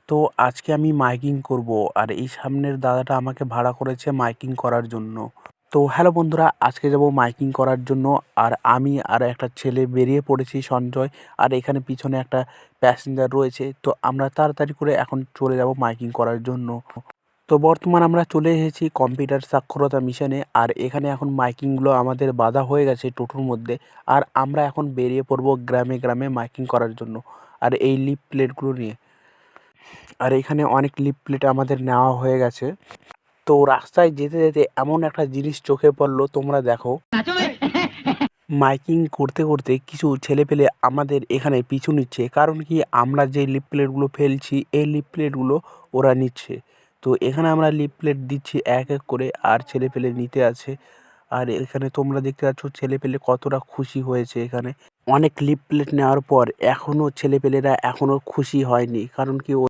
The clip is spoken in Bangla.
তো আজকে আমি মাইকিং করব, আর এই সামনের দাদাটা আমাকে ভাড়া করেছে মাইকিং করার জন্য। তো হ্যালো বন্ধুরা, আজকে যাব মাইকিং করার জন্য। আর আমি আর একটা ছেলে বেরিয়ে পড়েছি, সঞ্জয়। আর এখানে পিছনে একটা প্যাসেঞ্জার রয়েছে। তো আমরা তাড়াতাড়ি করে এখন চলে যাব মাইকিং করার জন্য। তো বর্তমান আমরা চলে এসেছি কম্পিউটার সাক্ষরতা মিশনে। আর এখানে এখন মাইকিংগুলো আমাদের বাধা হয়ে গেছে টোটোর মধ্যে। আর আমরা এখন বেরিয়ে পড়ব গ্রামে গ্রামে মাইকিং করার জন্য, আর এই লিফ প্লেটগুলো নিয়ে। আর এখানে অনেক লিফ প্লেট আমাদের নেওয়া হয়ে গেছে। তো রাস্তায় যেতে যেতে এমন একটা জিনিস চোখে পড়লো, তোমরা দেখো। মাইকিং করতে করতে কিছু ছেলেপেলে আমাদের এখানে পিছু নিচ্ছে, কারণ কি আমরা যে লিফ প্লেটগুলো ফেলছি এই লিফ প্লেটগুলো ওরা নিচ্ছে। তো এখানে আমরা লিফ প্লেট দিচ্ছি এক এক করে, আর ছেলেপেলে নিতে আছে। আর এখানে তোমরা দেখতে পাচ্ছ ছেলেপেলে কতটা খুশি হয়েছে। এখানে অনেক লিফ প্লেট নেওয়ার পর এখনও ছেলেপেলেরা এখনও খুশি হয়নি, কারণ কি